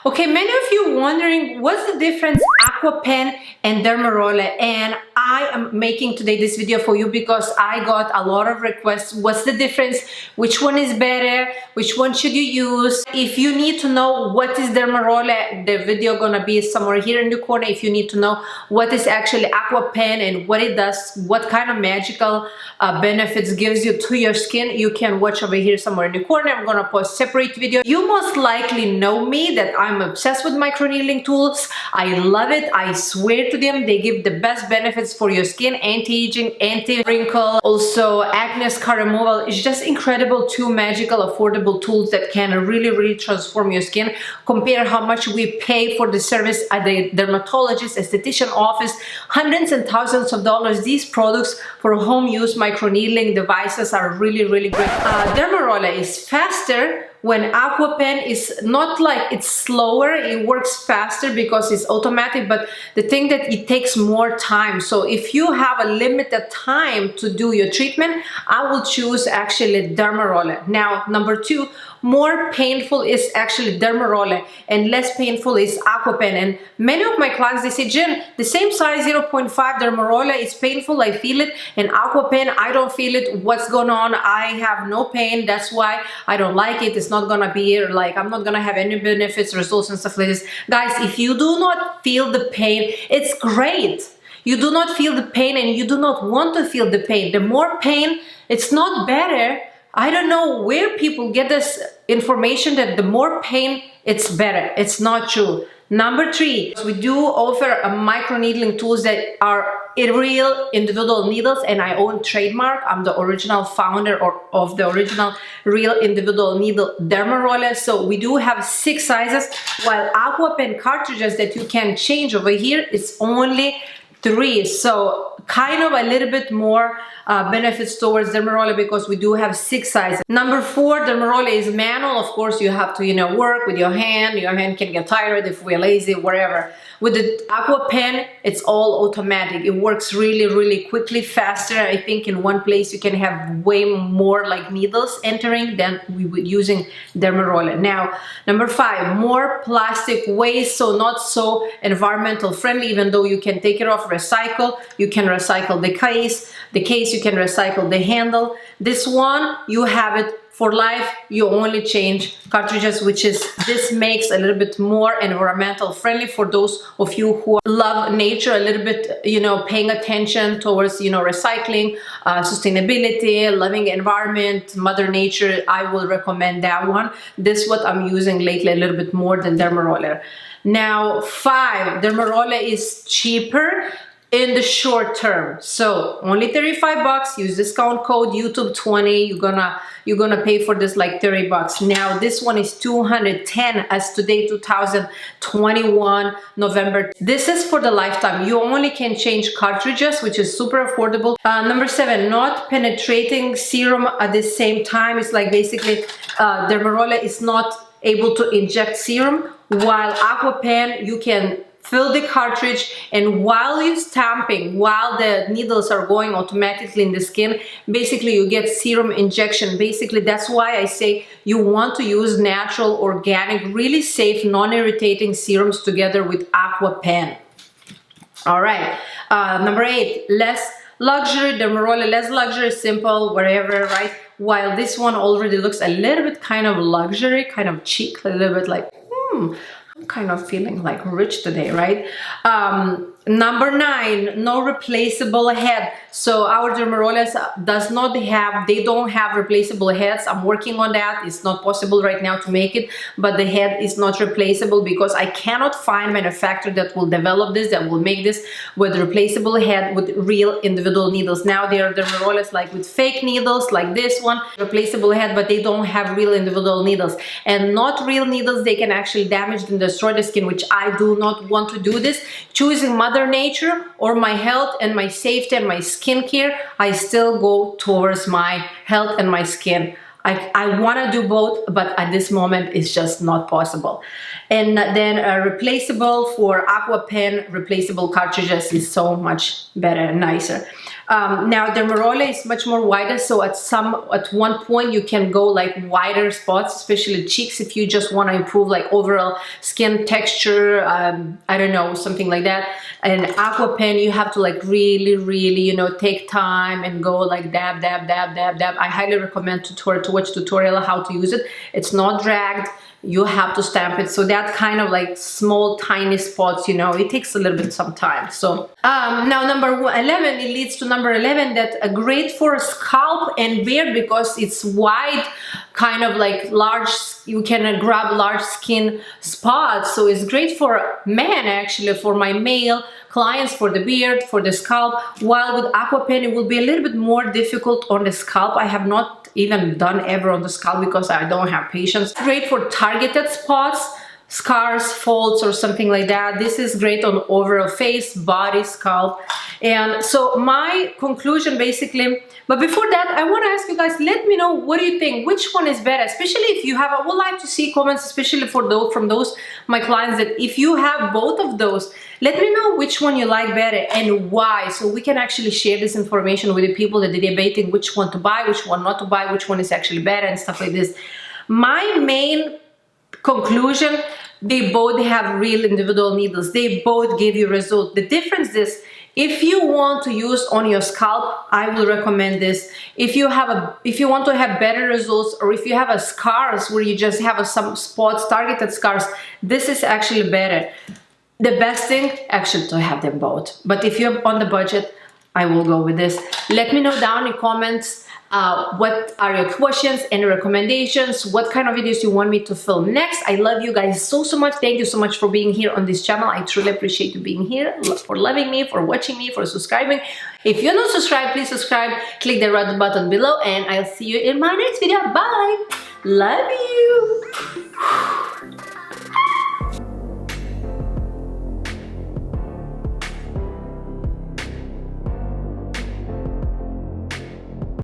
Okay, many of you wondering what's the difference Aqua Pen and Dermaroller, and I am making today this video for you because I got a lot of requests. What's the difference? Which one is better? Which one should you use? If you need to know what is Dermaroller, the video gonna be somewhere here in the corner. If you need to know what is actually Aqua Pen and what it does, what kind of magical benefits gives you to your skin, you can watch over here somewhere in the corner. I'm gonna post separate video. You most likely know me that I'm obsessed with microneedling tools. I love it. I swear to them, they give the best benefits for your skin: anti-aging, anti-wrinkle, also acne scar removal. It's just incredible. Two magical, affordable tools that can really transform your skin. Compare how much we pay for the service at the dermatologist, esthetician office, hundreds and thousands of dollars. These products for home use microneedling devices are really great. Dermaroller is faster, when Aqua Pen is not like it's slower. It works faster because it's automatic, but the thing that it takes more time. So if you have a limited time to do your treatment, I will choose actually Dermaroller. Now, number two, more painful is actually Dermaroller and less painful is Aqua Pen. And many of my clients, they say, Jen, the same size 0.5 Dermaroller is painful, I feel it, and Aqua Pen, I don't feel it. What's going on? I have no pain, that's why I don't like it. It's not gonna be like, I'm not gonna have any benefits, results and stuff like this. Guys, if you do not feel the pain, it's great. You do not feel the pain and you do not want to feel the pain. The more pain, it's not better. I don't know where people get this information that the more pain, it's better. It's not true. Number three, we do offer a microneedling tools that are real individual needles, and I own trademark. I'm the original founder of the original real individual needle Dermaroller. So we do have 6 sizes, while Aqua Pen cartridges that you can change over here, it's only 3. So kind of a little bit more benefits towards Dermaroller because we do have 6 sizes. Number 4, Dermaroller is manual. Of course, you have to, work with your hand. Your hand can get tired if we're lazy, whatever. With the Aqua Pen, it's all automatic. It works really quickly, faster. I think in one place you can have way more like needles entering than we would using Dermaroller. Now, number 5, more plastic waste, so not so environmental friendly, even though you can take it off, recycle. You can recycle the case, you can recycle the handle. This one, you have it for life. You only change cartridges, which is, this makes a little bit more environmental friendly for those of you who love nature a little bit, paying attention towards, recycling, sustainability, loving environment, Mother Nature. I will recommend that one. This is what I'm using lately a little bit more than Dermaroller. Now, 5, Dermaroller is cheaper in the short term, so only 35 bucks. Use discount code YouTube 20. You're gonna pay for this like 30 bucks. Now this one is 210 as today, 2021 November. This is for the lifetime. You only can change cartridges, which is super affordable. Number 7, not penetrating serum at the same time. It's like basically Dermaroller is not able to inject serum, while Aqua Pen, you can fill the cartridge, and while you're stamping, while the needles are going automatically in the skin, basically you get serum injection. Basically, that's why I say you want to use natural, organic, really safe, non-irritating serums together with Aqua Pen. All right, number 8, less luxury, Dermaroller, less luxury, simple, whatever, right? While this one already looks a little bit kind of luxury, kind of chic, a little bit like, I'm kind of feeling like rich today, right? Number 9, no replaceable head. So our Dermarollers they don't have replaceable heads. I'm working on that. It's not possible right now to make it, but the head is not replaceable because I cannot find manufacturer that will develop this, that will make this with replaceable head with real individual needles. Now there are Dermarollers like with fake needles, like this one, replaceable head, but they don't have real individual needles. And not real needles, they can actually damage and destroy the skin, which I do not want to do this. Choosing Mother Nature or my health and my safety and my skincare, I still go towards my health and my skin. I want to do both, but at this moment it's just not possible. And then replaceable for Aqua Pen, replaceable cartridges is so much better and nicer. Now Dermaroller is much more wider, so at one point you can go like wider spots, especially cheeks, if you just want to improve like overall skin texture, I don't know, something like that. And Aqua Pen, you have to like really, you know, take time and go like dab. I highly recommend to watch tutorial how to use it. It's not dragged. You have to stamp it, so that kind of like small tiny spots, you know, it takes a little bit some time. So now number 11, it leads to number 11, that great for scalp and beard because it's wide, kind of like large, you can grab large skin spots. So it's great for men, actually, for my male clients, for the beard, for the scalp. While with Aqua Pen it will be a little bit more difficult on the scalp. I have not even done ever on the scalp because I don't have patience. Great for targeted spots, scars, folds, or something like that. This is great on overall face, body, scalp. And so my conclusion basically, but before that, I want to ask you guys, let me know, what do you think? Which one is better? Especially if you have, I would like to see comments, especially for those, from those, my clients, that if you have both of those, let me know which one you like better and why, so we can actually share this information with the people that are debating which one to buy, which one not to buy, which one is actually better and stuff like this. My main conclusion, they both have real individual needles. They both give you results. The difference is, if you want to use on your scalp, I will recommend this. If you want to have better results, or if you have a scars where you just have some spots, targeted scars, this is actually better. The best thing, actually, to have them both. But if you're on the budget, I will go with this. Let me know down in comments what are your questions and recommendations, what kind of videos you want me to film next. I love you guys so much. Thank you so much for being here on this channel. I truly appreciate you being here, for loving me, for watching me, for subscribing. If you're not subscribed, please subscribe, click the red button below, and I'll see you in my next video. Bye. Love you.